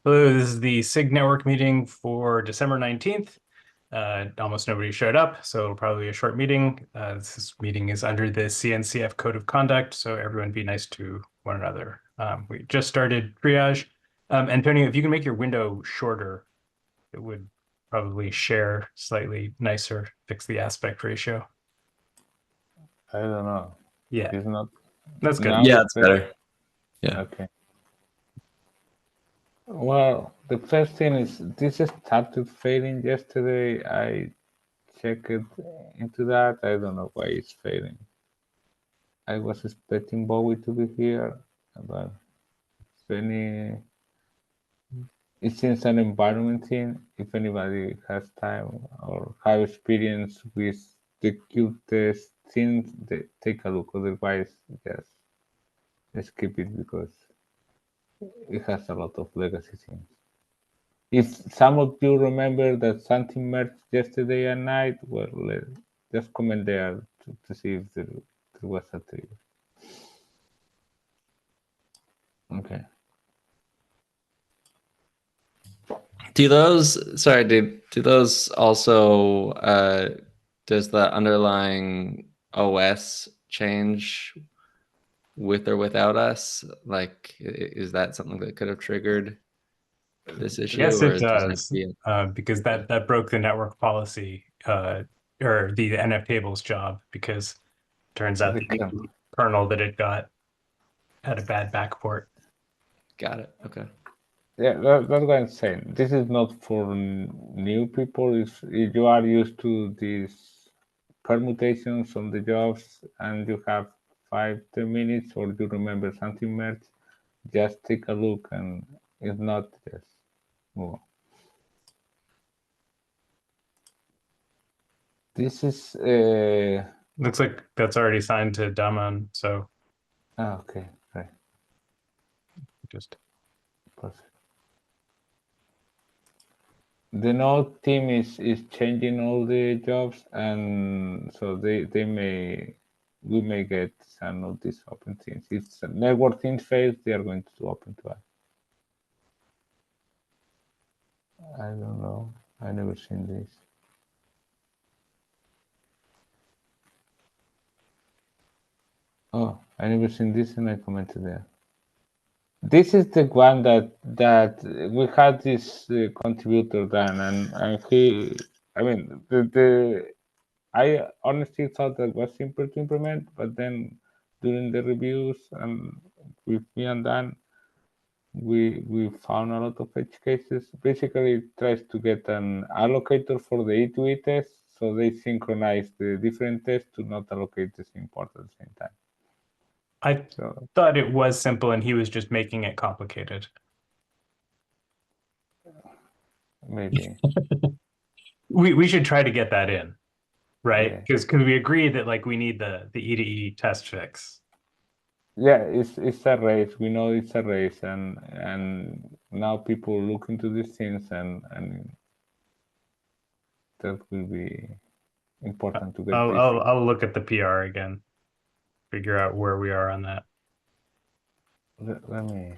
Hello, this is the SIG Network meeting for December 19th. Almost nobody showed up, so it'll probably be a short meeting. This meeting is under the CNCF Code of Conduct, so everyone be nice to one another. We just started triage. Antonio, if you can make your window shorter, it would probably share slightly nicer, fix the aspect ratio. I don't know. Yeah, It's not. that's good. Now Yeah, it's better. Yeah. Okay. Well, the first thing is this started failing yesterday. I checked into that. I don't know why it's failing. I was expecting Bowie to be here, but it seems an environment thing. If anybody has time or have experience with the Q test things, take a look. Otherwise, just skip it because it has a lot of legacy things. If some of you remember that something merged yesterday at night, well, just comment there to see if there was a trigger. Okay. Do those also does the underlying OS change with or without us? Like, is that something that could have triggered this issue? Yes, or it does it have does, to be because that broke the network policy or the NF tables job, because turns out the kernel that it got had a bad backport. Got it. Okay. Yeah, that's what I'm saying. This is not for new people. If you are used to these permutations on the jobs and you have 5-10 minutes or you remember something merged, just take a look, and if not, just move on. This is Looks like that's already signed to Daman, so okay, right, just perfect. The node team is changing all the jobs, and so we may get some of these open things. If network things fail, they are going to open to us. I don't know. I never seen this. Oh, I never seen this, and I commented there. This is the one that we had this contributor done, and he, I mean, I honestly thought that was simple to implement, but then during the reviews and with me and Dan, we found a lot of edge cases. Basically, it tries to get an allocator for the E2E test, so they synchronize the different tests to not allocate the same port at the same time. I thought it was simple and he was just making it complicated. Maybe. We should try to get that in, right? Yeah. Because we agreed that like we need the E2E test fix. Yeah, it's a race. We know it's a race, and now people look into these things, and that will be important to get this. I'll look at the PR again, figure out where we are on that. Let me.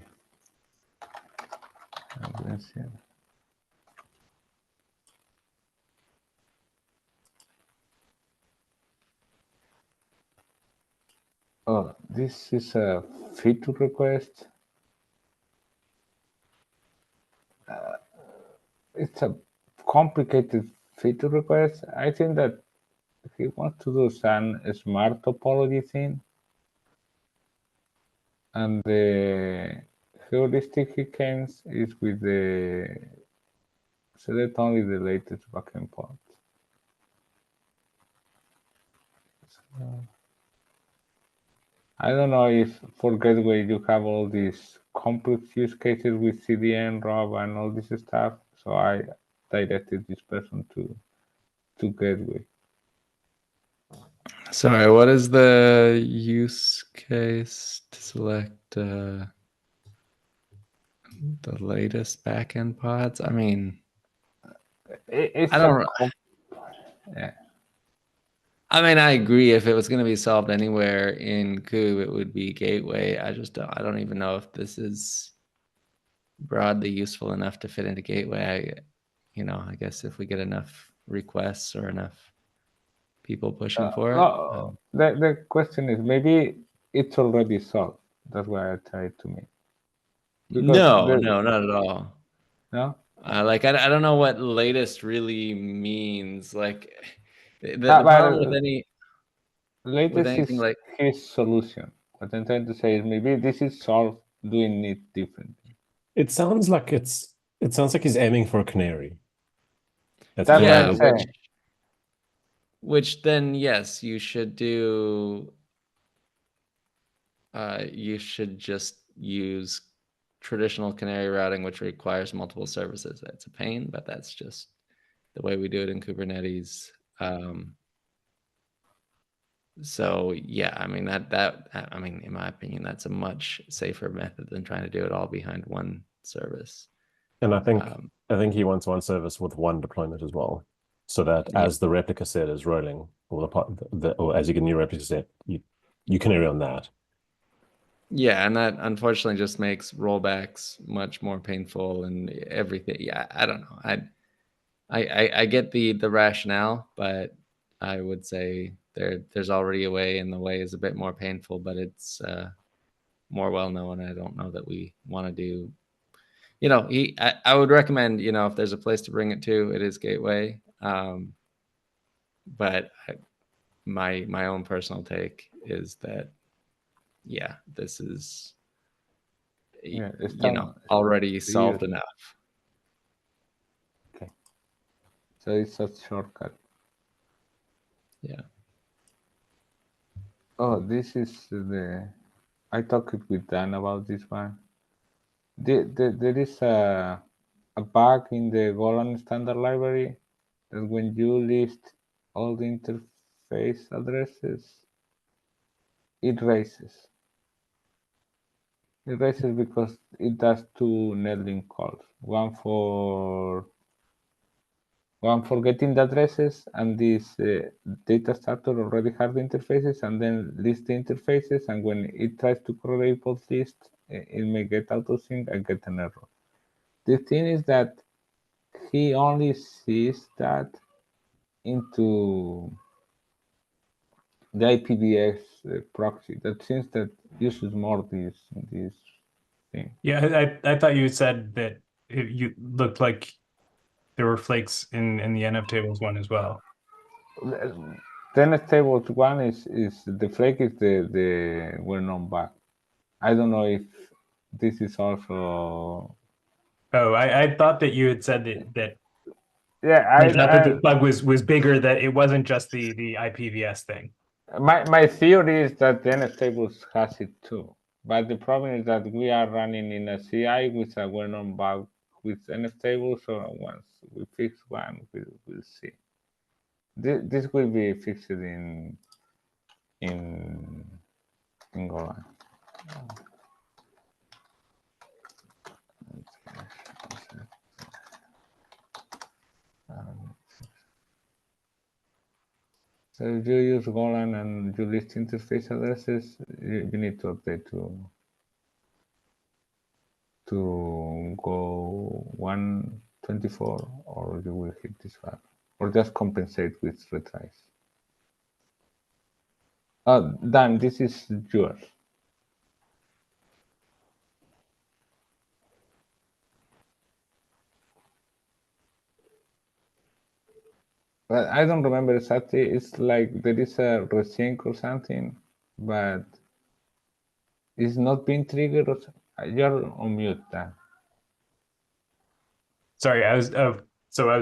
Oh, this is a feature request. It's a complicated feature request. I think that he wants to do some smart topology thing, and the heuristic he comes is with the select only the latest backend port. So, I don't know if for Gateway you have all these complex use cases with CDN, ROB, and all this stuff. So I directed this person to Gateway. Sorry, what is the use case to select the latest backend pods? I mean, It's I don't. Yeah. I mean, I agree. If it was going to be solved anywhere in Kube, it would be Gateway. I don't even know if this is broadly useful enough to fit into gateway. I guess if we get enough requests or enough people pushing for it. No, the question is maybe it's already solved. That's what I tried to mean. Because No, not at all. no. Like I don't know what latest really means. Like the But problem with latest anything is like his solution. What I'm trying to say is maybe this is solved doing it differently. It sounds like he's aiming for a canary. That's what yeah, I'm saying. which then yes, you should do. You should just use traditional canary routing, which requires multiple services. That's a pain, but that's just the way we do it in Kubernetes. So yeah, I mean in my opinion, that's a much safer method than trying to do it all behind one service. And I think he wants one service with one deployment as well, so that as the replica set is rolling, or as you get a new replica set, you canary on that. Yeah, and that unfortunately just makes rollbacks much more painful and everything. Yeah, I don't know. I get the rationale, but I would say there's already a way, and the way is a bit more painful, but it's more well known. I don't know that we want to do. I would recommend, if there's a place to bring it to, it is Gateway. But my own personal take is that, yeah, this is already solved enough. Okay. So it's a shortcut. Yeah. Oh, this is I talked with Dan about this one. There is a bug in the Golan standard library that when you list all the interface addresses, it races. It races because it does two netlink calls. One for getting the addresses, and this data structure already has the interfaces, and then lists the interfaces, and when it tries to correlate both lists, it may get autosync and get an error. The thing is that he only sees that into the IPVS proxy. That seems that uses more this thing. Yeah, I thought you said that you looked like there were flakes in the NF tables one as well. The NF tables one is the flake is the well-known bug. I don't know if this is also. Oh, I thought that you had said that. Yeah, I thought that the bug was bigger, that it wasn't just the IPVS thing. My theory is that the NF tables has it too, but the problem is that we are running in a CI with a well-known bug with NF tables. So once we fix one, we'll see. This will be fixed in Golang. So if you use Golang and you list interface addresses, you need to update to go 124, or you will hit this bug, or just compensate with retries. Dan, this is yours. But I don't remember exactly. It's like there is a resync or something, but it's not being triggered. You're on mute, Dan. Sorry, I was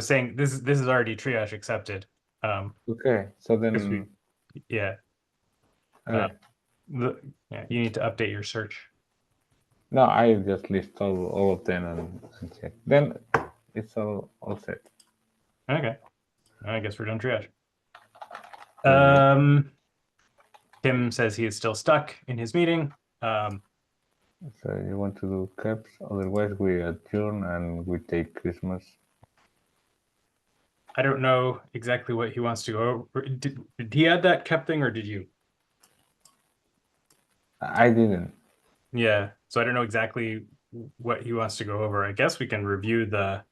saying this is already triage accepted. Okay, so then yeah. okay. You need to update your search. No, I just list all of them and check. Then it's all set. Okay, I guess we're done triage. Tim says he is still stuck in his meeting. So you want to do caps? Otherwise, we adjourn and we take Christmas. I don't know exactly what he wants to go over. Did he add that cap thing, or did you? I didn't. Yeah, so I don't know exactly what he wants to go over. I guess we can review the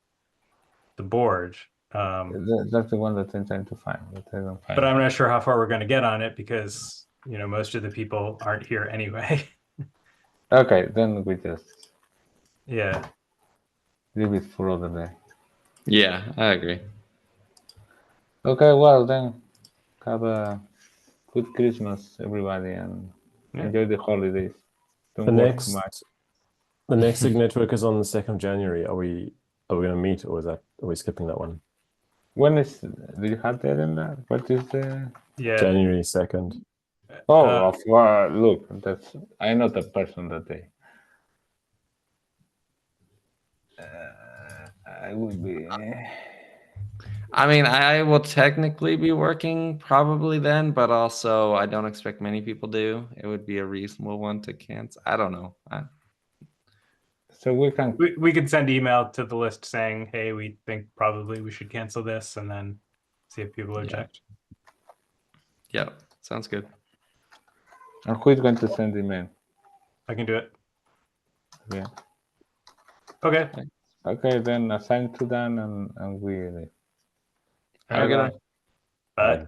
board. That's the one that I'm trying to find, but I don't find But it. I'm not sure how far we're going to get on it because, most of the people aren't here anyway. Okay, then we just Yeah. leave it for other day. Yeah, I agree. Okay, well then, have a good Christmas, everybody, and Yeah. enjoy the holidays. Don't The work too much. next SIG network is on the 2nd of January. Are we going to meet, or are we skipping that one? When is? Do you have that in that? What is the? Yeah. January 2nd. Oh, look, I'm not a person that day. I will be. I mean, I will technically be working probably then, but also I don't expect many people do. It would be a reasonable one to cancel. I don't know. So we can. We could send email to the list saying, hey, we think probably we should cancel this, and then see if people object. Yeah, sounds good. And who is going to send the email? I can do it. Yeah. Okay. Okay, then assign to Dan and we. Have a good one. Bye-bye. Bye. Bye.